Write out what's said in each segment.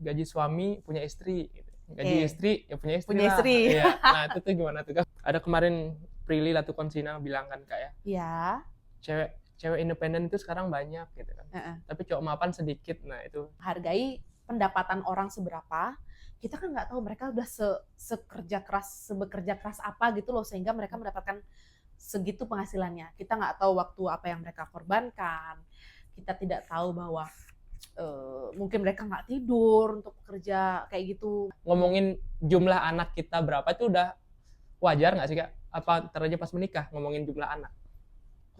gaji suami punya istri, gaji istri ya punya istri Punya lah. istri. Iya. Nah itu tuh gimana tuh Kak? Ada kemarin Prilly Latukonsina bilang kan Kak ya, Iya. cewek independen itu sekarang banyak gitu kan. Tapi cowok mapan sedikit. Nah itu Hargai pendapatan orang seberapa, kita kan nggak tahu mereka udah sebekerja keras apa gitu loh sehingga mereka mendapatkan segitu penghasilannya. Kita nggak tahu waktu apa yang mereka korbankan. Kita tidak tahu bahwa mungkin mereka nggak tidur untuk bekerja kayak gitu. ngomongin jumlah anak kita berapa itu udah wajar nggak sih Kak? Apa ntar aja pas menikah ngomongin jumlah anak?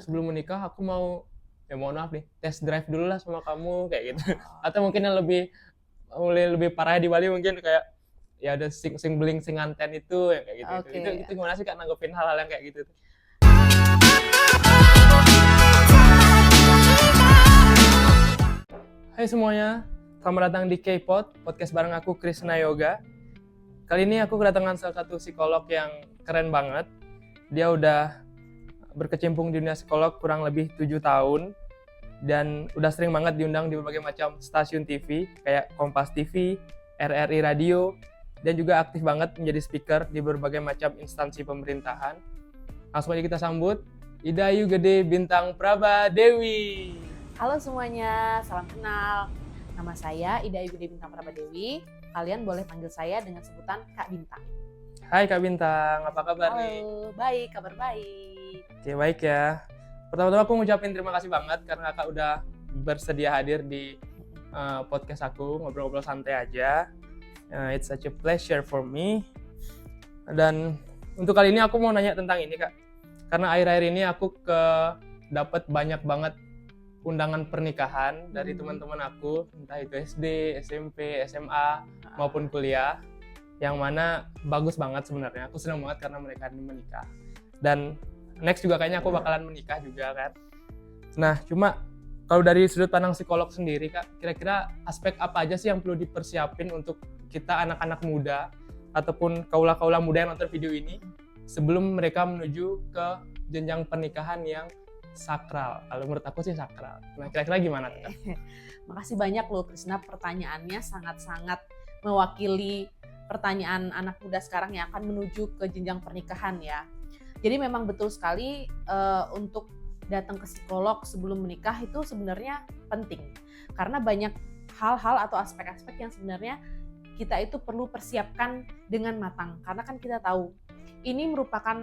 Sebelum menikah aku mau, ya mohon maaf nih, test drive dulu lah sama kamu kayak gitu. Atau mungkin yang lebih parah di Bali mungkin kayak ya ada sing beling sing anten itu yang kayak gitu. Oke. Itu gimana sih Kak nanggepin hal-hal yang kayak gitu? Hai semuanya, selamat datang di K-Pod, podcast bareng aku Krishna Yoga. Kali ini aku kedatangan salah satu psikolog yang keren banget. Dia udah berkecimpung di dunia psikolog kurang lebih 7 tahun dan udah sering banget diundang di berbagai macam stasiun TV kayak Kompas TV, RRI Radio, dan juga aktif banget menjadi speaker di berbagai macam instansi pemerintahan. Langsung aja kita sambut Ida Ayu Gede Bintang Praba Dewi. Halo semuanya, salam kenal. Nama saya Ida Ayu Gede Bintang Praba Dewi. Kalian boleh panggil saya dengan sebutan Kak Bintang. Hai Kak Bintang, apa kabar nih? Halo, baik, kabar baik. Oke, baik ya. Pertama-tama aku ngucapin terima kasih banget karena Kakak udah bersedia hadir di podcast aku, ngobrol-ngobrol santai aja. It's such a pleasure for me. Dan untuk kali ini aku mau nanya tentang ini Kak. Karena akhir-akhir ini aku dapat banyak banget undangan pernikahan dari teman-teman aku, entah itu SD, SMP, SMA, maupun kuliah. Yang mana bagus banget sebenarnya. Aku senang banget karena mereka ini menikah. Dan next juga kayaknya aku bakalan menikah juga kan. Nah, cuma kalau dari sudut pandang psikolog sendiri Kak, kira-kira aspek apa aja sih yang perlu dipersiapin untuk kita anak-anak muda ataupun kaula-kaula muda yang nonton video ini sebelum mereka menuju ke jenjang pernikahan yang sakral. Kalau menurut aku sih sakral. Nah, kira-kira gimana tuh Kak? Makasih banyak loh Krishna, pertanyaannya sangat-sangat mewakili pertanyaan anak muda sekarang yang akan menuju ke jenjang pernikahan ya. Jadi memang betul sekali untuk datang ke psikolog sebelum menikah itu sebenarnya penting. Karena banyak hal-hal atau aspek-aspek yang sebenarnya kita itu perlu persiapkan dengan matang. Karena kan kita tahu ini merupakan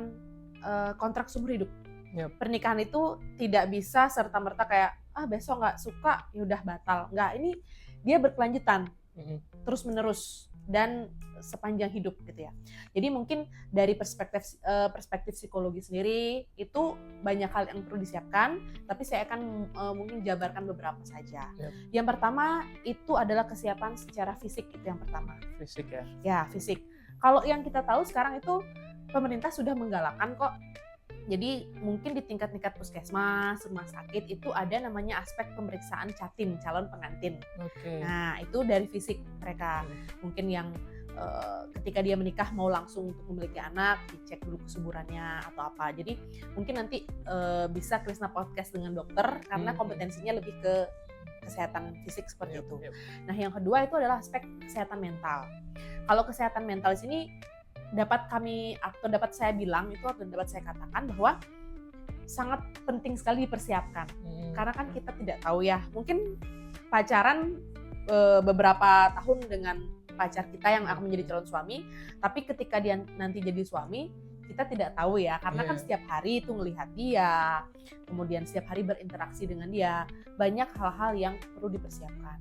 kontrak seumur hidup. Yep. Pernikahan itu tidak bisa serta-merta kayak besok nggak suka ya udah batal. Nggak, ini dia berkelanjutan terus-menerus dan sepanjang hidup gitu ya. Jadi mungkin dari perspektif psikologi sendiri itu banyak hal yang perlu disiapkan, tapi saya akan mungkin jabarkan beberapa saja. Yep. Yang pertama itu adalah kesiapan secara fisik, itu yang pertama. Fisik ya? Ya, fisik. Kalau yang kita tahu sekarang itu pemerintah sudah menggalakkan kok. Jadi mungkin di tingkat-tingkat puskesmas, rumah sakit itu ada namanya aspek pemeriksaan catin, calon pengantin. Okay. Nah itu dari fisik mereka. Mungkin yang ketika dia menikah mau langsung untuk memiliki anak, dicek dulu kesuburannya atau apa. Jadi mungkin nanti bisa Krishna podcast dengan dokter karena kompetensinya lebih ke kesehatan fisik seperti itu. Nah yang kedua itu adalah aspek kesehatan mental. Kalau kesehatan mental di sini dapat saya bilang itu atau dapat saya katakan bahwa sangat penting sekali dipersiapkan. Karena kan kita tidak tahu ya, mungkin pacaran beberapa tahun dengan pacar kita yang akan menjadi calon suami, tapi ketika dia nanti jadi suami kita tidak tahu ya, karena kan setiap hari itu melihat dia, kemudian setiap hari berinteraksi dengan dia, banyak hal-hal yang perlu dipersiapkan.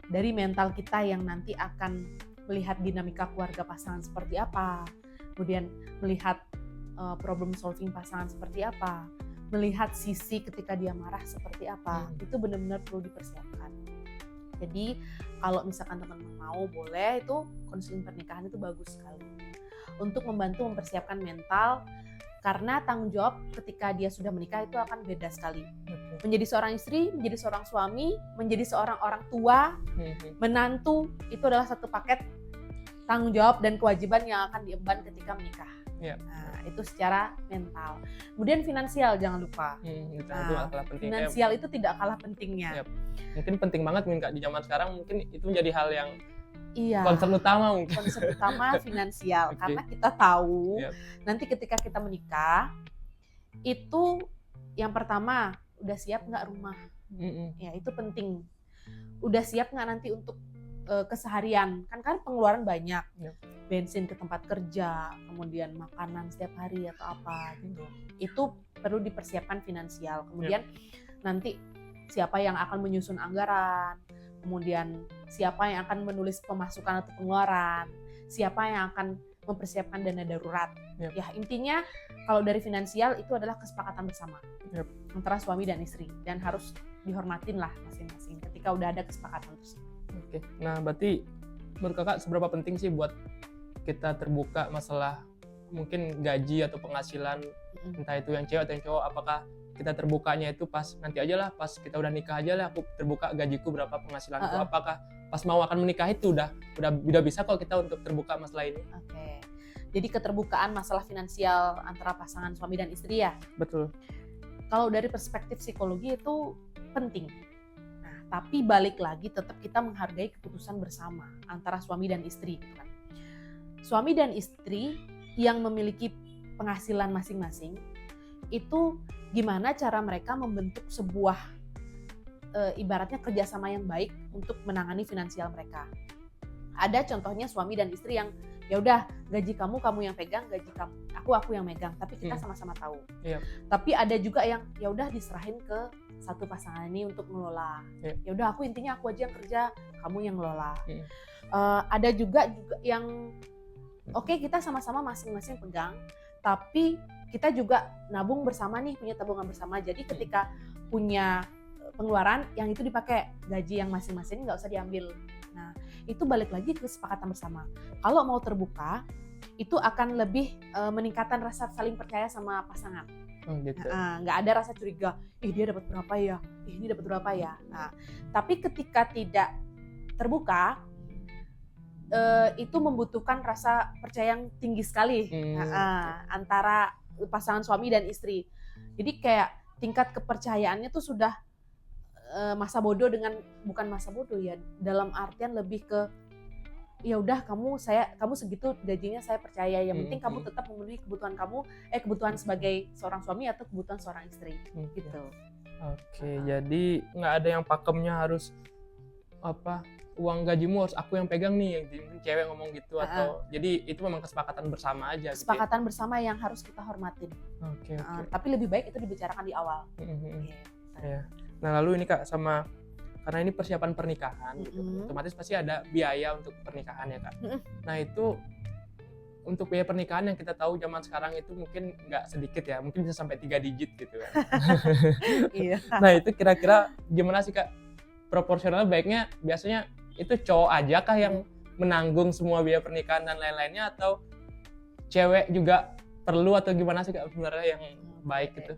Dari mental kita yang nanti akan melihat dinamika keluarga pasangan seperti apa, kemudian melihat problem solving pasangan seperti apa, melihat sisi ketika dia marah seperti apa, itu benar-benar perlu dipersiapkan. Jadi kalau misalkan teman-teman mau, boleh itu konseling pernikahan itu bagus sekali untuk membantu mempersiapkan mental, karena tanggung jawab ketika dia sudah menikah itu akan beda sekali. Menjadi seorang istri, menjadi seorang suami, menjadi seorang orang tua, menantu, itu adalah satu paket tanggung jawab dan kewajiban yang akan diemban ketika menikah. Iya. Nah, itu secara mental. Kemudian finansial jangan lupa. Itu Nah, kalah penting. finansial itu tidak kalah pentingnya. Yap. Mungkin penting banget mungkin Kak di zaman sekarang, mungkin itu menjadi hal yang Iya. concern utama mungkin. Concern utama finansial. Oke. Karena kita tahu Yap. nanti ketika kita menikah itu yang pertama udah siap nggak rumah? Ya itu penting. Udah siap nggak nanti untuk keseharian? Kan pengeluaran banyak. Yap. Bensin ke tempat kerja, kemudian makanan setiap hari atau apa gitu. Itu perlu dipersiapkan finansial. Kemudian nanti siapa yang akan menyusun anggaran, kemudian siapa yang akan menulis pemasukan atau pengeluaran, siapa yang akan mempersiapkan dana darurat. Yep. Ya intinya kalau dari finansial itu adalah kesepakatan bersama antara suami dan istri dan harus dihormatin lah masing-masing ketika udah ada kesepakatan tersebut. Oke. Nah berarti menurut Kakak seberapa penting sih buat kita terbuka masalah mungkin gaji atau penghasilan, entah itu yang cewek atau yang cowok, apakah kita terbukanya itu pas nanti aja lah, pas kita udah nikah aja lah aku terbuka gajiku berapa, penghasilanku, apakah pas mau akan menikah itu udah bisa kalau kita untuk terbuka masalah ini? Oke. Jadi keterbukaan masalah finansial antara pasangan suami dan istri ya. Betul. Kalau dari perspektif psikologi itu penting. Nah, tapi balik lagi tetap kita menghargai keputusan bersama antara suami dan istri, kan. Suami dan istri yang memiliki penghasilan masing-masing itu gimana cara mereka membentuk sebuah ibaratnya kerjasama yang baik untuk menangani finansial mereka. Ada contohnya suami dan istri yang ya udah gaji kamu yang pegang, gaji kamu aku yang megang, tapi kita sama-sama tahu. Yep. Tapi ada juga yang ya udah diserahin ke satu pasangan ini untuk mengelola. Ya udah intinya aku aja yang kerja, kamu yang ngelola. Ada juga yang oke, kita sama-sama masing-masing pegang, tapi kita juga nabung bersama nih, punya tabungan bersama. Jadi ketika punya pengeluaran yang itu dipakai, gaji yang masing-masing nggak usah diambil. Nah, itu balik lagi ke kesepakatan bersama. Kalau mau terbuka, itu akan lebih meningkatkan rasa saling percaya sama pasangan. Gitu. Nggak ada rasa curiga, dia dapat berapa ya, ini dapat berapa ya. Nah, tapi ketika tidak terbuka, itu membutuhkan rasa percaya yang tinggi sekali antara pasangan suami dan istri. Jadi kayak tingkat kepercayaannya tuh sudah masa bodoh dengan bukan masa bodoh ya, dalam artian lebih ke ya udah kamu segitu gajinya saya percaya, yang penting kamu tetap memenuhi kebutuhan sebagai seorang suami atau kebutuhan seorang istri gitu. Oke, jadi nggak ada yang pakemnya harus uang gajimu harus aku yang pegang nih, yang cewek ngomong gitu, atau jadi itu memang kesepakatan bersama aja. Kesepakatan bersama yang harus kita hormatin. Oke. Tapi lebih baik itu dibicarakan di awal. Ya. Nah lalu ini Kak, karena ini persiapan pernikahan, gitu, otomatis pasti ada biaya untuk pernikahan ya Kak. Nah itu untuk biaya pernikahan yang kita tahu zaman sekarang itu mungkin nggak sedikit ya, mungkin bisa sampai 3 digit gitu kan. Iya. Nah itu kira-kira gimana sih Kak? Proporsional baiknya biasanya itu cowok aja kah yang menanggung semua biaya pernikahan dan lain-lainnya, atau cewek juga perlu, atau gimana sih Kak sebenarnya yang baik gitu?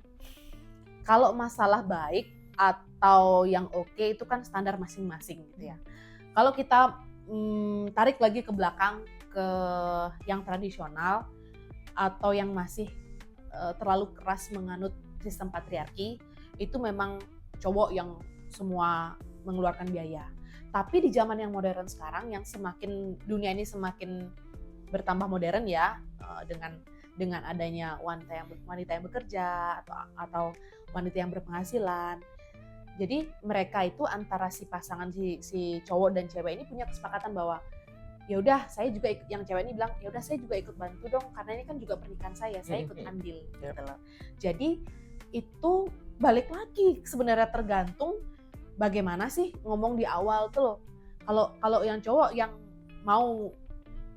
Kalau masalah baik atau yang oke itu kan standar masing-masing gitu ya. Kalau kita tarik lagi ke belakang ke yang tradisional atau yang masih terlalu keras menganut sistem patriarki, itu memang cowok yang semua mengeluarkan biaya. Tapi di zaman yang modern sekarang, yang dunia ini semakin bertambah modern ya, dengan adanya wanita yang bekerja atau wanita yang berpenghasilan. Jadi mereka itu antara si pasangan si cowok dan cewek ini punya kesepakatan bahwa ya udah saya juga yang cewek ini bilang ya udah saya juga ikut bantu dong, karena ini kan juga pernikahan saya ikut andil gitu loh. Jadi itu balik lagi sebenarnya tergantung bagaimana sih ngomong di awal tuh loh. Kalau yang cowok yang mau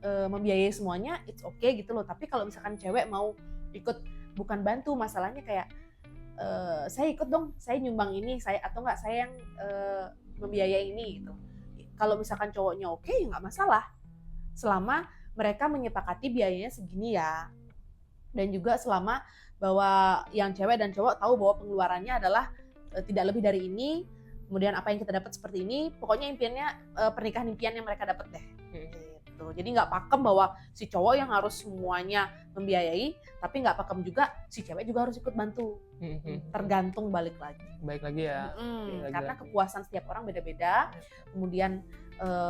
membiayai semuanya, it's okay gitu loh. Tapi kalau misalkan cewek mau ikut, bukan bantu, masalahnya kayak saya ikut dong, saya nyumbang ini, atau enggak saya yang membiayai ini gitu. Kalau misalkan cowoknya oke, ya nggak masalah. Selama mereka menyepakati biayanya segini ya. Dan juga selama bahwa yang cewek dan cowok tahu bahwa pengeluarannya adalah tidak lebih dari ini. Kemudian apa yang kita dapat seperti ini, pokoknya impiannya pernikahan impian yang mereka dapat deh. Gitu. gitu. Jadi nggak pakem bahwa si cowok yang harus semuanya membiayai, tapi nggak pakem juga si cewek juga harus ikut bantu. Tergantung balik lagi. Baik lagi ya. Karena kepuasan setiap orang beda-beda, kemudian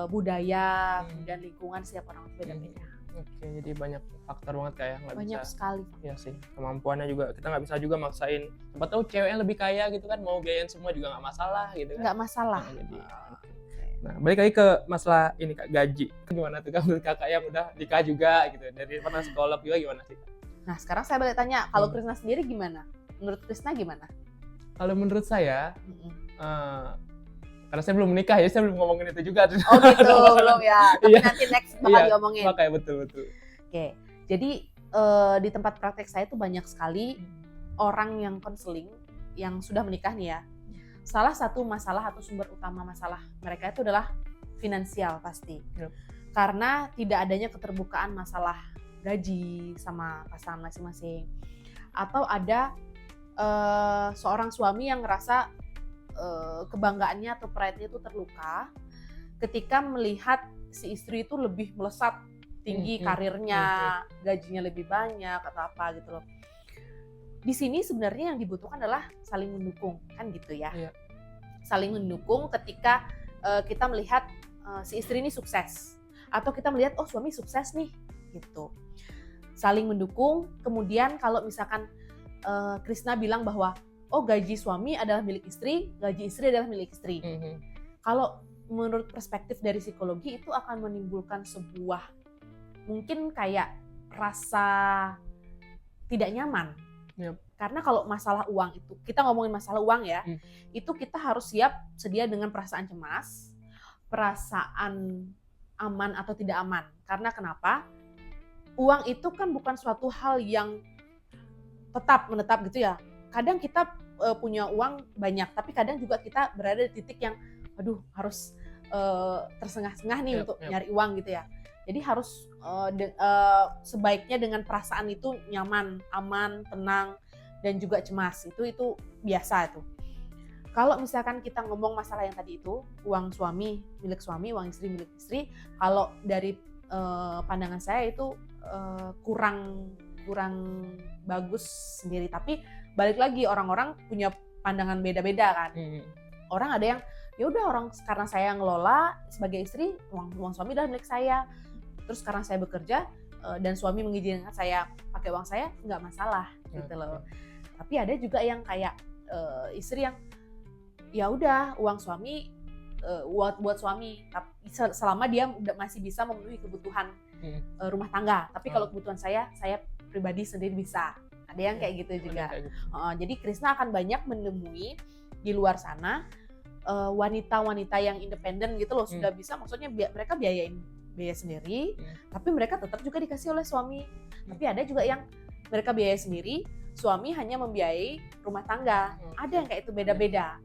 budaya, kemudian lingkungan setiap orang beda-beda. Oke, jadi banyak faktor banget kayak nggak bisa. Banyak sekali. Ya sih, kemampuannya juga kita nggak bisa juga maksain. Siapa tahu cewek yang lebih kaya gitu kan mau biayain semua juga nggak masalah gitu kan. Nggak masalah. Nah, jadi, nah, balik lagi ke masalah ini Kak, gaji. Gimana tuh menurut Kakak yang udah nikah juga gitu, dari pernah psikolog juga gimana sih? Nah, sekarang saya balik tanya, kalau Krisna sendiri gimana? Menurut Krisna gimana? Kalau menurut saya, karena saya belum menikah ya, saya belum ngomongin itu juga. Oh gitu, belum ya. Tapi nanti next bakal diomongin. Makanya betul. Oke, jadi di tempat praktek saya tuh banyak sekali orang yang konseling yang sudah menikah nih ya. Salah satu masalah atau sumber utama masalah mereka itu adalah finansial pasti. Karena tidak adanya keterbukaan masalah gaji sama pasangan masing-masing. Atau ada seorang suami yang ngerasa kebanggaannya atau pride-nya itu terluka ketika melihat si istri itu lebih melesat tinggi karirnya, gajinya lebih banyak atau apa gitu loh. Di sini sebenarnya yang dibutuhkan adalah saling mendukung, kan gitu ya. Iya. Saling mendukung ketika kita melihat si istri ini sukses atau kita melihat oh suami sukses nih gitu. Saling mendukung. Kemudian kalau misalkan Krisna bilang bahwa oh gaji suami adalah milik istri, gaji istri adalah milik istri. Kalau menurut perspektif dari psikologi itu akan menimbulkan sebuah mungkin kayak rasa tidak nyaman. Karena kalau masalah uang itu, kita ngomongin masalah uang ya, itu kita harus siap sedia dengan perasaan cemas, perasaan aman atau tidak aman. Karena kenapa? Uang itu kan bukan suatu hal yang menetap gitu ya. Kadang kita punya uang banyak, tapi kadang juga kita berada di titik yang aduh harus tersengah-sengah nih untuk nyari uang gitu ya. Jadi harus sebaiknya dengan perasaan itu nyaman, aman, tenang, dan juga cemas. Itu biasa itu. Kalau misalkan kita ngomong masalah yang tadi itu, uang suami milik suami, uang istri milik istri, kalau dari pandangan saya itu kurang bagus sendiri. Tapi balik lagi orang-orang punya pandangan beda-beda kan. Orang ada yang ya udah orang karena saya ngelola sebagai istri, uang suami udah milik saya. Terus karena saya bekerja dan suami mengizinkan saya pakai uang saya, nggak masalah gitu loh. Tapi ada juga yang kayak istri yang ya udah uang suami buat suami, tapi selama dia masih bisa memenuhi kebutuhan rumah tangga. Tapi kalau kebutuhan saya pribadi sendiri bisa. Ada yang kayak gitu juga. Jadi Krisna akan banyak menemui di luar sana wanita-wanita yang independen gitu loh, sudah bisa, maksudnya mereka biaya sendiri, tapi mereka tetap juga dikasih oleh suami. Tapi ada juga yang mereka biaya sendiri, suami hanya membiayai rumah tangga. Ada yang kayak itu, beda-beda.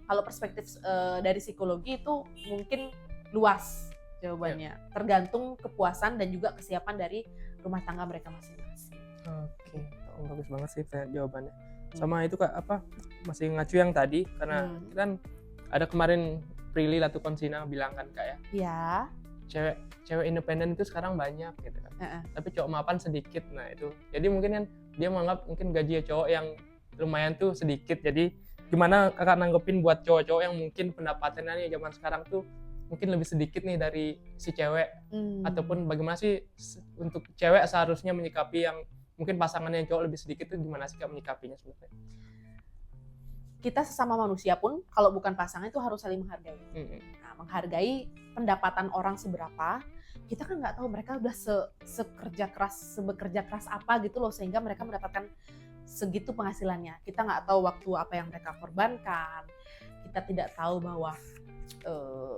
Kalau perspektif dari psikologi itu mungkin luas jawabannya, tergantung kepuasan dan juga kesiapan dari rumah tangga mereka masing-masing. Oke, bagus banget sih jawabannya. Sama itu Kak, masih ngacu yang tadi, karena kan ada kemarin Prilly Latukonsina bilang kan Kak ya. Iya. Cewek independen itu sekarang banyak gitu kan. Tapi cowok mapan sedikit. Nah itu. Jadi mungkin kan dia menganggap mungkin gaji cowok yang lumayan tuh sedikit. Jadi gimana Kakak nanggepin buat cowok-cowok yang mungkin pendapatannya zaman sekarang tuh mungkin lebih sedikit nih dari si cewek, ataupun bagaimana sih untuk cewek seharusnya menyikapi yang mungkin pasangannya yang cowok lebih sedikit itu gimana sih Kak menyikapinya sebenarnya? Kita sesama manusia pun kalau bukan pasangan itu harus saling menghargai. Nah, menghargai pendapatan orang seberapa, kita kan nggak tahu mereka udah sebekerja keras apa gitu loh sehingga mereka mendapatkan segitu penghasilannya. Kita nggak tahu waktu apa yang mereka korbankan. Kita tidak tahu bahwa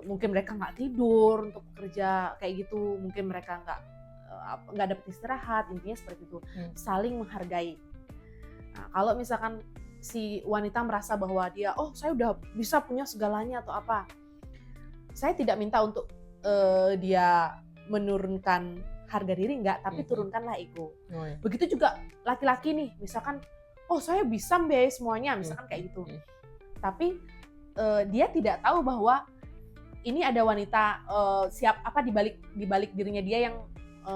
mungkin mereka nggak tidur untuk bekerja kayak gitu, mungkin mereka nggak dapat istirahat, intinya seperti itu. Saling menghargai. Nah, kalau misalkan si wanita merasa bahwa dia, oh saya udah bisa punya segalanya atau apa, saya tidak minta untuk dia menurunkan harga diri, enggak, tapi turunkanlah ego. Begitu juga laki-laki nih, misalkan, oh saya bisa membiayai semuanya, misalkan kayak gitu. Tapi dia tidak tahu bahwa ini ada wanita siap apa di balik dirinya dia yang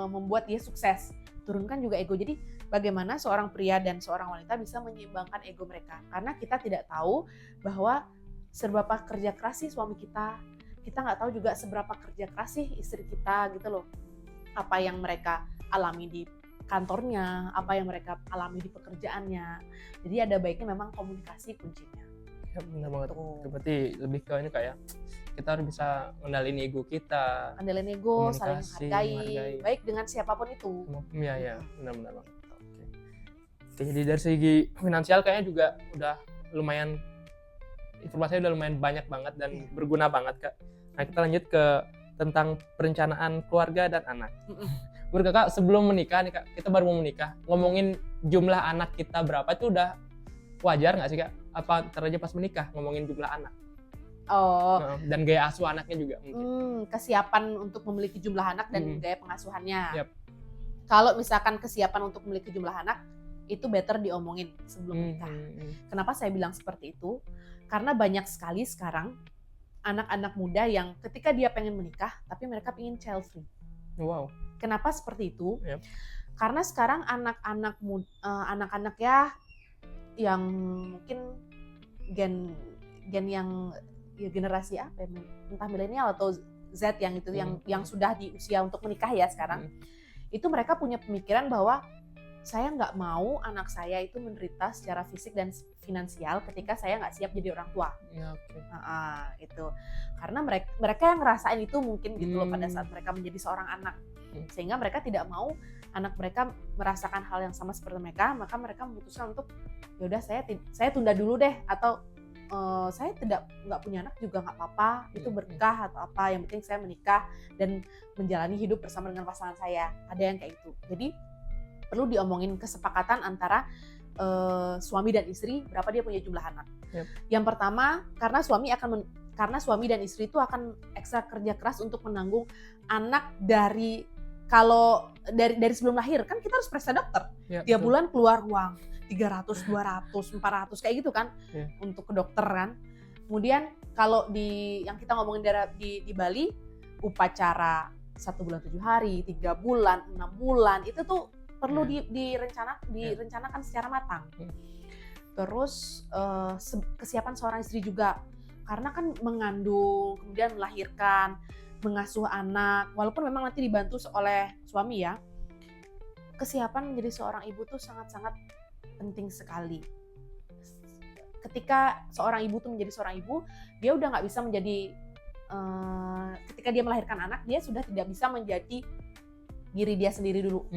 membuat dia sukses. Turunkan juga ego. Jadi bagaimana seorang pria dan seorang wanita bisa menyeimbangkan ego mereka. Karena kita tidak tahu bahwa seberapa kerja keras sih suami kita. Kita nggak tahu juga seberapa kerja keras sih istri kita gitu loh. Apa yang mereka alami di kantornya, apa yang mereka alami di pekerjaannya. Jadi ada baiknya memang komunikasi kuncinya. Ya, benar banget. Tuh. Itu berarti lebih ke ini kayak kita harus bisa ngendalin ego kita. Andalin ego, saling Komunikasi, menghargai, baik dengan siapapun itu. Iya, benar-benar banget. Oke, jadi dari segi finansial kayaknya juga udah lumayan, informasinya udah lumayan banyak banget dan berguna banget, Kak. Nah, kita lanjut ke tentang perencanaan keluarga dan anak. Menurut Kakak, sebelum menikah nih, Kak, kita baru mau menikah, ngomongin jumlah anak kita berapa itu udah wajar nggak sih, Kak? Apa ntar aja pas menikah ngomongin jumlah anak? Oh, Dan gaya asuh anaknya juga mungkin. kesiapan untuk memiliki jumlah anak dan gaya pengasuhannya. Yap. Kalau misalkan kesiapan untuk memiliki jumlah anak, itu better diomongin sebelum menikah. Kenapa saya bilang seperti itu? Karena banyak sekali sekarang anak-anak muda yang ketika dia pengen menikah, tapi mereka pengen child free. Wow. Kenapa seperti itu? Yep. Karena sekarang anak-anak ya yang mungkin gen yang ya generasi apa ya, entah milenial atau Z yang itu yang sudah di usia untuk menikah ya sekarang, itu mereka punya pemikiran bahwa saya nggak mau anak saya itu menderita secara fisik dan finansial ketika saya nggak siap jadi orang tua. Ya, okay. Itu karena mereka yang ngerasain itu mungkin gitu loh pada saat mereka menjadi seorang anak, sehingga mereka tidak mau anak mereka merasakan hal yang sama seperti mereka, maka mereka memutuskan untuk yaudah saya tunda dulu deh, atau saya nggak punya anak juga nggak apa-apa, itu berkah atau apa, yang penting saya menikah dan menjalani hidup bersama dengan pasangan saya. Ada yang kayak itu. Jadi perlu diomongin kesepakatan antara suami dan istri berapa dia punya jumlah anak. Yep. Yang pertama, karena suami dan istri itu akan ekstra kerja keras untuk menanggung anak dari sebelum lahir, kan kita harus periksa dokter. Tiap bulan keluar uang 300, 200, 400 kayak gitu kan, untuk ke dokter kan. Kemudian kalau yang kita ngomongin di Bali, upacara 1 bulan 7 hari, 3 bulan, 6 bulan, itu tuh perlu direncanakan secara matang. Terus kesiapan seorang istri juga, karena kan mengandung, kemudian melahirkan, mengasuh anak, walaupun memang nanti dibantu oleh suami ya, kesiapan menjadi seorang ibu tuh sangat-sangat penting sekali. Ketika seorang ibu tuh menjadi seorang ibu, dia udah nggak bisa menjadi, ketika dia melahirkan anak, dia sudah tidak bisa menjadi diri dia sendiri dulu.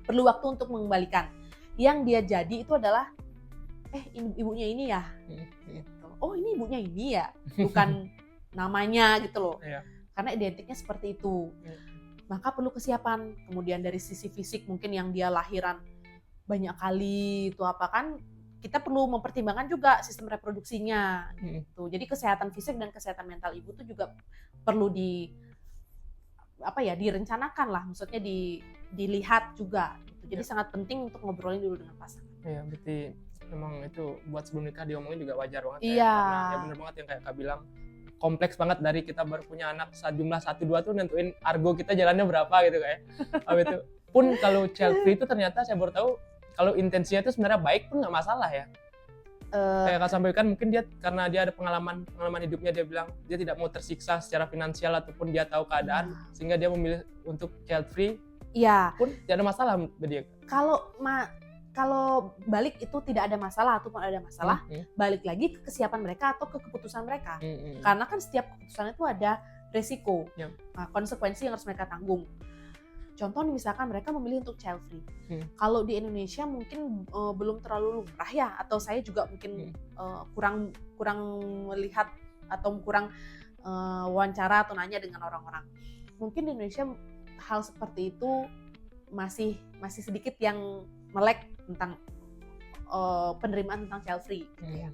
Perlu waktu untuk mengembalikan. Yang dia jadi itu adalah, ibunya ini ya, oh ini ibunya ini ya, bukan namanya gitu loh. Karena identiknya seperti itu. Maka perlu kesiapan. Kemudian dari sisi fisik mungkin yang dia lahiran banyak kali itu apa kan, kita perlu mempertimbangkan juga sistem reproduksinya gitu. Jadi kesehatan fisik dan kesehatan mental ibu itu juga perlu direncanakan lah, maksudnya dilihat juga gitu. Jadi sangat penting untuk ngobrolin dulu dengan pasangan. Iya, berarti memang itu buat sebelum nikah diomongin juga wajar banget. Iya. Karena ya benar banget yang kayak Kak bilang, kompleks banget dari kita baru punya anak jumlah 1-2 tuh nentuin argo kita jalannya berapa gitu kayak. Habis itu pun kalau child free itu ternyata saya baru tahu kalau intensinya itu sebenarnya baik pun nggak masalah ya. Kayak Kak sampaikan, mungkin dia karena dia ada pengalaman hidupnya, dia bilang dia tidak mau tersiksa secara finansial ataupun dia tahu keadaan, sehingga dia memilih untuk child free. Iya. Pun tidak ada masalah dia. Kalau balik itu tidak ada masalah ataupun ada masalah, balik lagi ke kesiapan mereka atau ke keputusan mereka. Karena kan setiap keputusan itu ada resiko, konsekuensi yang harus mereka tanggung. Contoh misalkan mereka memilih untuk child free. Kalau di Indonesia mungkin belum terlalu lumrah ya, atau saya juga mungkin kurang melihat atau kurang wawancara atau nanya dengan orang-orang. Mungkin di Indonesia hal seperti itu masih sedikit yang melek tentang penerimaan tentang child free gitu ya.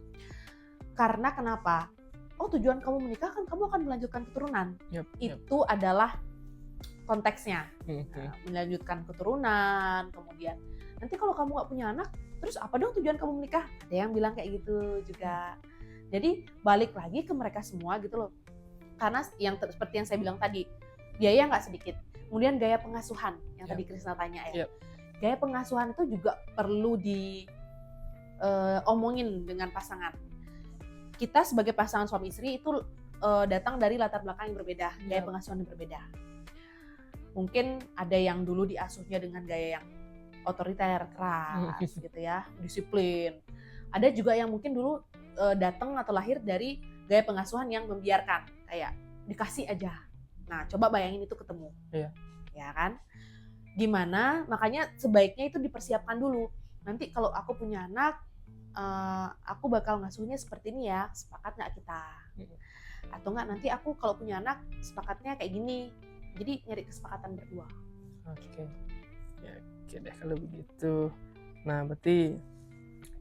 Karena kenapa? Tujuan kamu menikah kan kamu akan melanjutkan keturunan. Itu adalah konteksnya. Melanjutkan keturunan, kemudian nanti kalau kamu nggak punya anak, terus apa dong tujuan kamu menikah? Ada yang bilang kayak gitu juga. Jadi balik lagi ke mereka semua gitu loh. karena seperti yang saya bilang tadi, biaya nggak sedikit. Kemudian gaya pengasuhan yang tadi Krisna tanya ya. Gaya pengasuhan itu juga perlu omongin dengan pasangan. Kita sebagai pasangan suami istri itu datang dari latar belakang yang berbeda, gaya pengasuhan yang berbeda. Mungkin ada yang dulu diasuhnya dengan gaya yang otoriter, keras gitu ya, disiplin. Ada juga yang mungkin dulu datang atau lahir dari gaya pengasuhan yang membiarkan, kayak dikasih aja. Nah, coba bayangin itu ketemu. Ya kan? Gimana? Makanya sebaiknya itu dipersiapkan dulu. Nanti kalau aku punya anak, aku bakal ngasuhnya seperti ini ya, sepakat nggak kita? Atau nggak nanti aku kalau punya anak, sepakatnya kayak gini. Jadi nyari kesepakatan berdua. Oke. Ya, oke deh kalau begitu. Nah, berarti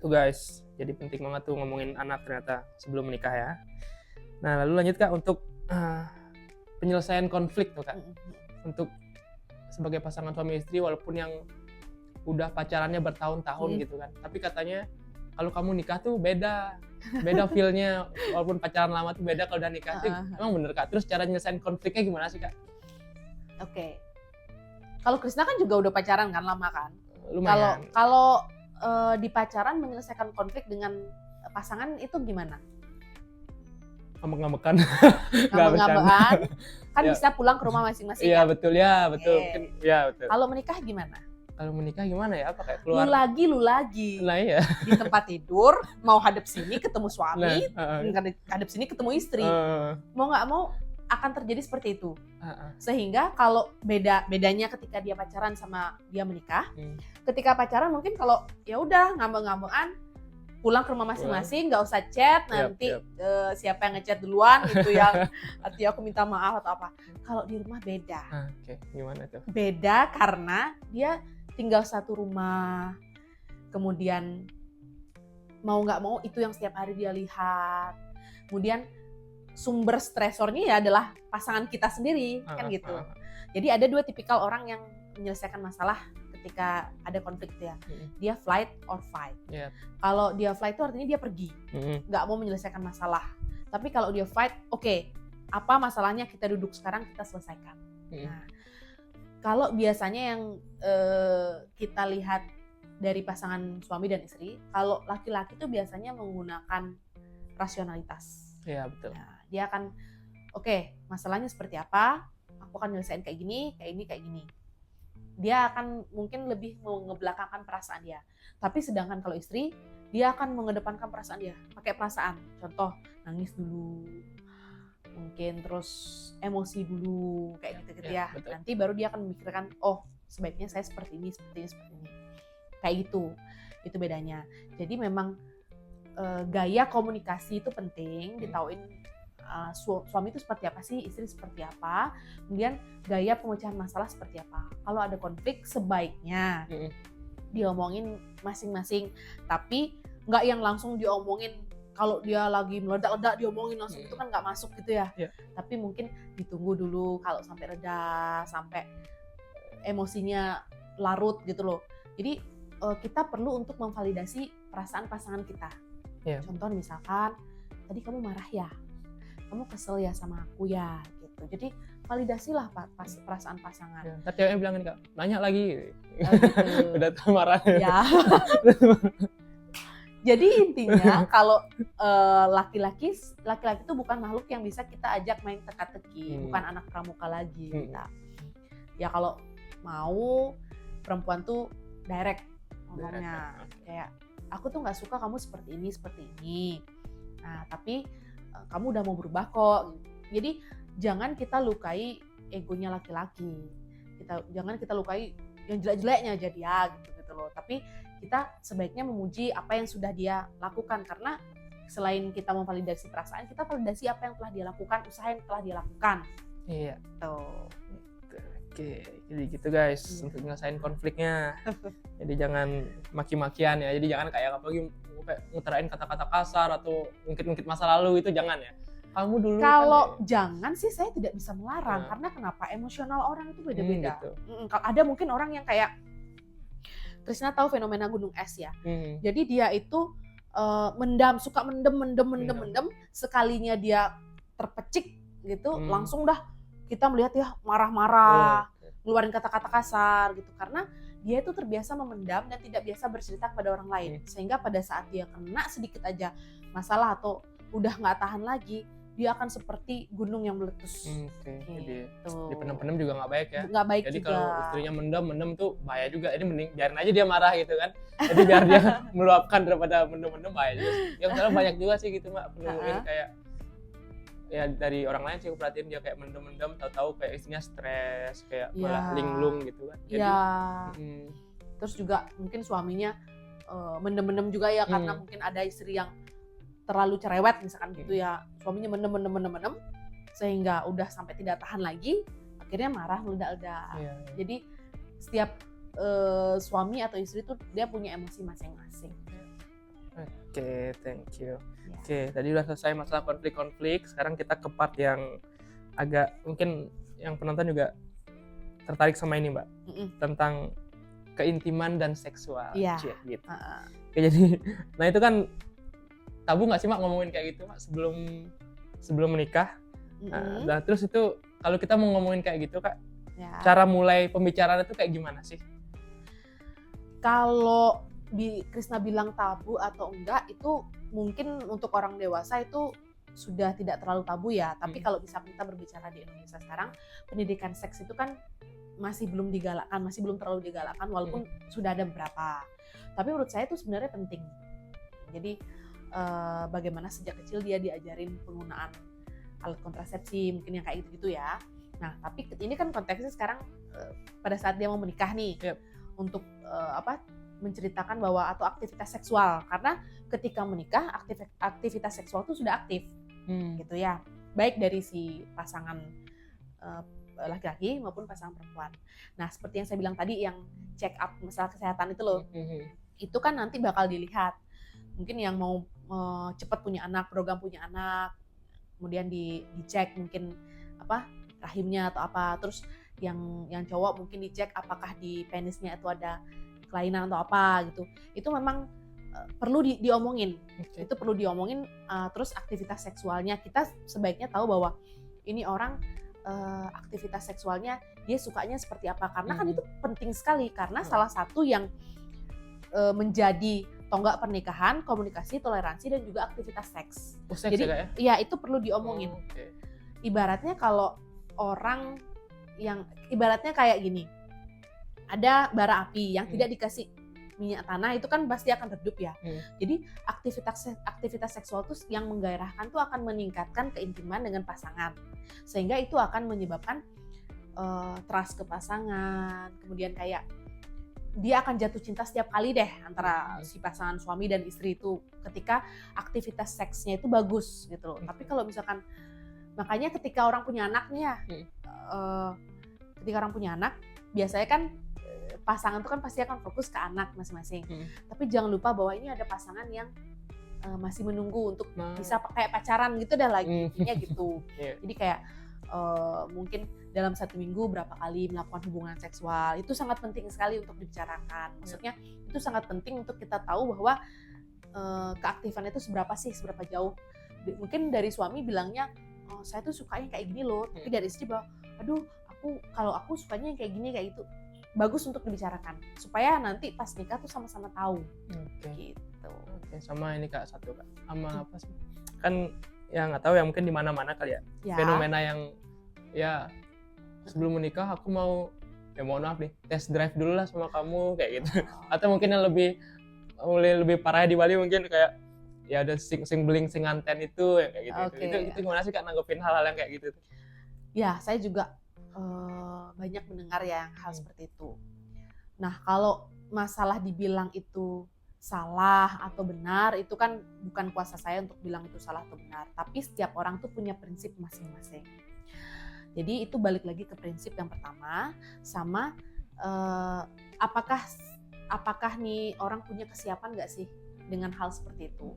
tuh guys, jadi penting banget tuh ngomongin anak ternyata sebelum menikah ya. Nah, lalu lanjut Kak untuk penyelesaian konflik tuh Kak. Untuk sebagai pasangan suami istri walaupun yang udah pacarannya bertahun-tahun gitu kan. Tapi katanya kalau kamu nikah tuh beda feel-nya, walaupun pacaran lama tuh beda kalau udah nikah tuh. Emang bener Kak? Terus cara nyelesain konfliknya gimana sih Kak? Oke. Kalau Krisna kan juga udah pacaran kan lama kan? Lumayan. Kalau di pacaran menyelesaikan konflik dengan pasangan itu gimana? Ngambek-ngambekan. Ngambek-ngambekan. Kan bisa pulang ke rumah masing-masing. Iya, kan? betul ya, betul. Mungkin, ya, betul. Kalau menikah gimana? Kalau menikah gimana ya? Apa kayak keluar? Lu lagi. Nah, iya. Di tempat tidur, mau hadap sini ketemu suami, hadap sini ketemu istri. Mau nggak mau akan terjadi seperti itu. Sehingga kalau bedanya ketika dia pacaran sama dia menikah, ketika pacaran mungkin kalau ya udah ngambek-ngambekan, pulang ke rumah masing-masing, nggak usah chat, nanti siapa yang ngechat duluan itu yang artinya aku minta maaf atau apa. Kalau di rumah beda. Oke, gimana tuh? Beda karena dia tinggal satu rumah, kemudian mau nggak mau itu yang setiap hari dia lihat. Kemudian sumber stresornya ya adalah pasangan kita sendiri, kan gitu. Jadi ada dua tipikal orang yang menyelesaikan masalah ketika ada konflik ya. Dia flight or fight. Kalau dia flight itu artinya dia pergi, nggak mau menyelesaikan masalah. Tapi kalau dia fight, oke, apa masalahnya kita duduk sekarang kita selesaikan. Nah, kalau biasanya yang kita lihat dari pasangan suami dan istri, kalau laki-laki itu biasanya menggunakan rasionalitas. Iya, betul. Nah, dia akan, oke, masalahnya seperti apa? Aku akan nyelesain kayak gini, kayak ini, kayak gini. Dia akan mungkin lebih mengebelakangkan perasaan dia. Tapi sedangkan kalau istri, dia akan mengedepankan perasaan dia, pakai perasaan. Contoh, nangis dulu, mungkin terus emosi dulu, kayak gitu-gitu ya. Betul. Nanti baru dia akan memikirkan, oh sebaiknya saya seperti ini, seperti ini, seperti ini. Kayak gitu, itu bedanya. Jadi memang gaya komunikasi itu penting, ditauin suami itu seperti apa sih, istri seperti apa, kemudian gaya pemecahan masalah seperti apa. Kalau ada konflik sebaiknya diomongin masing-masing, tapi nggak yang langsung diomongin. Kalau dia lagi meledak-ledak diomongin langsung, itu kan nggak masuk gitu ya. Tapi mungkin ditunggu dulu kalau sampai reda, sampai emosinya larut gitu loh. Jadi kita perlu untuk memvalidasi perasaan pasangan kita. Contoh misalkan, tadi kamu marah ya, kamu kesel ya sama aku ya, gitu. Jadi validasilah perasaan pasangan. Ntar ceweknya bilangin Kak, nanya lagi. Gitu. Udah marah. Ya. Jadi intinya kalau laki-laki itu bukan makhluk yang bisa kita ajak main teka-teki, bukan anak pramuka lagi. Kita. Ya kalau mau perempuan tuh direct ngomongnya, kayak aku tuh nggak suka kamu seperti ini. Nah tapi kamu udah mau berubah kok. Jadi jangan kita lukai egonya laki-laki. Jangan kita lukai yang jelek-jeleknya aja dia gitu loh. Tapi kita sebaiknya memuji apa yang sudah dia lakukan, karena selain kita memvalidasi perasaan, kita validasi apa yang telah dia lakukan, usaha yang telah dia lakukan. Iya. Tuh. Oke, jadi gitu guys untuk nyelesain konfliknya. Jadi jangan maki-makian ya. Jadi jangan kayak apalagi ngutarain kata-kata kasar atau ngungkit-ngungkit masa lalu, itu jangan ya. Kamu dulu kalau kan, jangan sih, saya tidak bisa melarang karena kenapa? Emosional orang itu beda-beda. Gitu. Ada mungkin orang yang kayak Krisna tahu fenomena gunung es ya. Jadi dia itu suka mendem. Sekalinya dia terpecik, gitu, Hmm. langsung dah kita melihat ya marah-marah, Oh, oke. ngeluarin kata-kata kasar gitu, karena dia itu terbiasa memendam dan tidak biasa bercerita kepada orang lain, sehingga pada saat dia kena sedikit aja masalah atau udah nggak tahan lagi, dia akan seperti gunung yang meletus. Oke. Jadi Gitu. dipendam-pendam juga nggak baik ya. Nggak baik Jadi juga. kalau istrinya mendem tuh bahaya juga. Jadi mending biarin aja dia marah gitu kan. Jadi biar dia meluapkan daripada mendem bahaya juga sih. Yang sekarang banyak juga sih gitu Mbak, penemuin kayak ya dari orang lain sih aku perhatiin dia kayak mendem tahu-tahu kayak istrinya stres, kayak malah Ya. linglung gitu kan. Jadi Ya, mm, terus juga mungkin suaminya mendem-mendem juga ya, karena mungkin ada istri yang terlalu cerewet misalkan gitu ya, suaminya mendem sehingga udah sampai tidak tahan lagi, akhirnya marah meledak-ledak. iya. Jadi setiap suami atau istri tuh dia punya emosi masing-masing. Oke, thank you. Ya. Oke, tadi udah selesai masalah konflik-konflik. Sekarang kita ke part yang agak mungkin yang penonton juga tertarik sama ini, Mbak. Mm-mm. Tentang keintiman dan seksual. Iya. Cie, gitu. Heeh. Oke, jadi, nah itu kan tabu nggak sih Mbak ngomongin kayak gitu Mbak sebelum menikah? Mm-mm. Nah, terus itu kalau kita mau ngomongin kayak gitu Kak, Ya. cara mulai pembicaraan itu kayak gimana sih? Kalau Krisna bilang tabu atau enggak, itu mungkin untuk orang dewasa itu sudah tidak terlalu tabu ya. Tapi kalau bisa kita berbicara di Indonesia sekarang, pendidikan seks itu kan masih belum digalakkan, masih belum terlalu digalakkan, walaupun sudah ada beberapa. Tapi menurut saya itu sebenarnya penting. Jadi bagaimana sejak kecil dia diajarin penggunaan alat kontrasepsi, mungkin yang kayak gitu-gitu ya. Nah, tapi ini kan konteksnya sekarang pada saat dia mau menikah nih, untuk menceritakan bahwa atau aktivitas seksual, karena ketika menikah aktivitas seksual itu sudah aktif, gitu ya, baik dari si pasangan laki-laki maupun pasangan perempuan. Nah, seperti yang saya bilang tadi, yang check up masalah kesehatan itu loh, itu kan nanti bakal dilihat. Mungkin yang mau cepat punya anak, program punya anak, kemudian dicek mungkin rahimnya atau apa, terus yang cowok mungkin dicek apakah di penisnya itu ada kelainan atau apa gitu. Itu memang perlu diomongin. Okay. Itu perlu diomongin. Terus aktivitas seksualnya, kita sebaiknya tahu bahwa ini orang aktivitas seksualnya dia sukanya seperti apa, karena kan itu penting sekali, karena salah satu yang menjadi tonggak pernikahan, komunikasi, toleransi, dan juga aktivitas seks. Jadi ya itu perlu diomongin. Okay. Ibaratnya kalau orang yang ibaratnya kayak gini, ada bara api yang tidak dikasih minyak tanah, itu kan pasti akan redup ya. Jadi aktivitas seksual itu yang menggairahkan tuh akan meningkatkan keintiman dengan pasangan, sehingga itu akan menyebabkan trust ke pasangan, kemudian kayak dia akan jatuh cinta setiap kali deh antara si pasangan suami dan istri itu ketika aktivitas seksnya itu bagus gitu loh. Tapi kalau misalkan, makanya ketika orang punya anak nih ya, ketika orang punya anak biasanya kan pasangan itu kan pasti akan fokus ke anak masing-masing. Tapi jangan lupa bahwa ini ada pasangan yang masih menunggu untuk bisa kayak pacaran gitu dah lagi, intinya gitu. Jadi kayak mungkin dalam 1 minggu berapa kali melakukan hubungan seksual, itu sangat penting sekali untuk dibicarakan. Maksudnya itu sangat penting untuk kita tahu bahwa keaktifannya itu seberapa jauh. Mungkin dari suami bilangnya, oh, saya tuh sukanya kayak gini loh, tapi dari istri bahwa, aduh, kalau aku sukanya yang kayak gini kayak gitu. Bagus untuk dibicarakan supaya nanti pas nikah tuh sama-sama tahu. Gitu. Sama ini Kak, satu Kak, sama apa sih? Kan ya nggak tahu ya, mungkin di mana-mana kali ya. Fenomena yang ya sebelum menikah aku mau, ya mohon maaf nih, test drive dulu lah sama kamu kayak gitu. Atau mungkin yang lebih parah di Bali mungkin kayak ya ada sing beling sing anten itu ya kayak gitu. Itu gimana sih Kak nanggepin hal-hal yang kayak gitu? Ya, saya juga banyak mendengar ya hal seperti itu. Nah, kalau masalah dibilang itu salah atau benar, itu kan bukan kuasa saya untuk bilang itu salah atau benar. Tapi setiap orang tuh punya prinsip masing-masing. Jadi itu balik lagi ke prinsip yang pertama, sama apakah nih orang punya kesiapan nggak sih dengan hal seperti itu.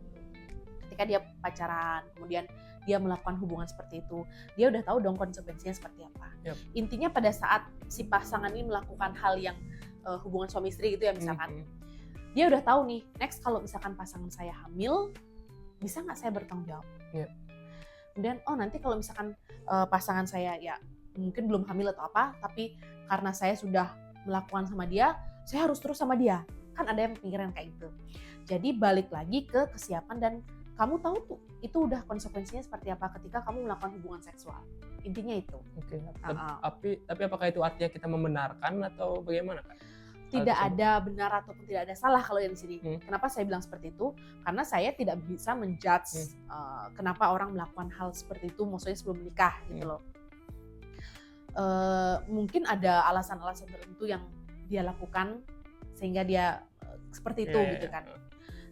Ketika dia pacaran, kemudian dia melakukan hubungan seperti itu, dia udah tahu dong konsekuensinya seperti apa. Intinya pada saat si pasangan ini melakukan hal yang hubungan suami istri gitu ya misalkan, dia udah tahu nih, next kalau misalkan pasangan saya hamil, bisa nggak saya bertanggung jawab? Kemudian nanti kalau misalkan pasangan saya ya mungkin belum hamil atau apa, tapi karena saya sudah melakukan sama dia, saya harus terus sama dia. Kan ada yang pikiran kayak gitu. Jadi balik lagi ke kesiapan dan kamu tahu tuh itu udah konsekuensinya seperti apa ketika kamu melakukan hubungan seksual. Intinya itu. Oke. Tapi apakah itu artinya kita membenarkan atau bagaimana, Kak? Tidak ada benar ataupun tidak ada salah kalau yang di sini. Kenapa saya bilang seperti itu? Karena saya tidak bisa menjudge kenapa orang melakukan hal seperti itu, maksudnya sebelum menikah gitu loh. Mungkin ada alasan-alasan tertentu yang dia lakukan sehingga dia seperti itu gitu kan.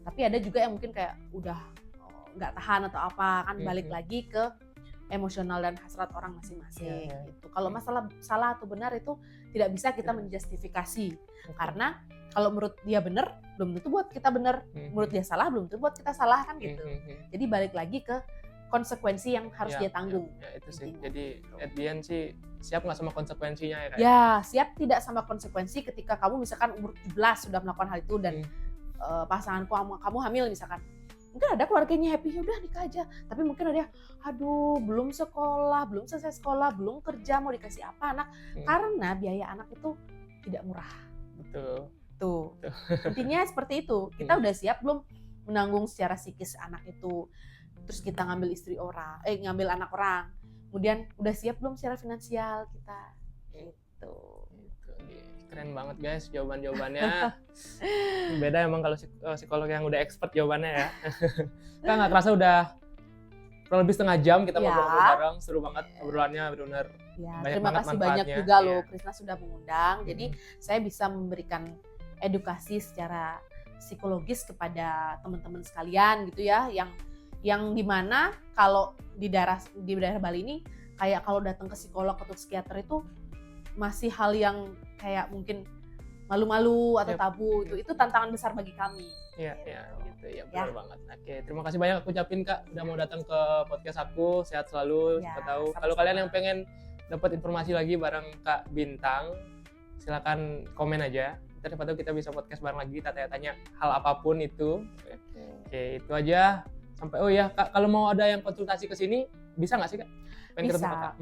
Tapi ada juga yang mungkin kayak udah nggak tahan atau apa kan, balik lagi ke emosional dan hasrat orang masing-masing gitu. Kalau masalah salah atau benar itu tidak bisa kita menjustifikasi, karena kalau menurut dia benar belum tentu buat kita benar, menurut dia salah belum tentu buat kita salah kan gitu. Jadi balik lagi ke konsekuensi yang harus dia tanggung. Ya itu sih. Jadi at the end sih siap nggak sama konsekuensinya ya, Kak? Ya siap tidak sama konsekuensi ketika kamu misalkan umur 17 sudah melakukan hal itu dan pasangan kamu hamil misalkan. Mungkin ada keluarganya happy, udah nikah aja. Tapi mungkin ada, aduh belum sekolah, belum selesai sekolah, belum kerja, mau dikasih apa anak. Karena biaya anak itu tidak murah. Betul. Tuh. Intinya seperti itu. Kita udah siap belum menanggung secara psikis anak itu. Terus kita ngambil ngambil anak orang. Kemudian udah siap belum secara finansial kita. Gitu. Keren banget guys jawaban-jawabannya. Beda emang kalau psikolog yang udah expert jawabannya ya. Kan nggak kerasa udah kurang lebih setengah jam kita ngobrol bareng, seru banget obrolannya, benar-benar banyak terima banget kasih manfaatnya. Banyak juga loh Krisna sudah mengundang. Jadi saya bisa memberikan edukasi secara psikologis kepada teman-teman sekalian gitu ya, yang dimana kalau di daerah Bali ini kayak kalau datang ke psikolog atau psikiater itu masih hal yang kayak mungkin malu-malu atau tabu. Itu tantangan besar bagi kami. Iya, gitu ya, benar banget. Oke, terima kasih banyak aku ucapin Kak udah mau datang ke podcast aku. Sehat selalu. Siapa tahu kalau kalian yang pengen dapat informasi lagi bareng Kak Bintang, silakan komen aja. Siapa tahu kita bisa podcast bareng lagi, tanya-tanya hal apapun itu. Oke, itu aja. Sampai Kak, kalau mau ada yang konsultasi ke sini bisa nggak sih Kak?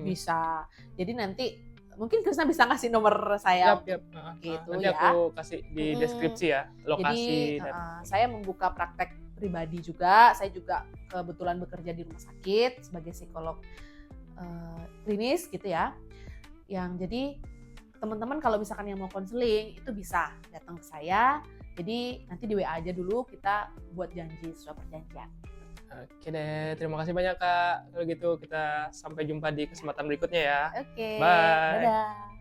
Bisa. Jadi nanti mungkin Krisna bisa ngasih nomor saya. Siap. Gitu nanti aku kasih di deskripsi ya, lokasi. Jadi saya membuka praktek pribadi juga. Saya juga kebetulan bekerja di rumah sakit sebagai psikolog klinis gitu ya. Yang jadi teman-teman kalau misalkan yang mau konseling itu bisa datang ke saya. Jadi nanti di WA aja dulu, kita buat janji sesuai perjanjian. Oke deh, terima kasih banyak Kak. Kalau gitu kita sampai jumpa di kesempatan berikutnya ya. Oke. Bye. Dadah.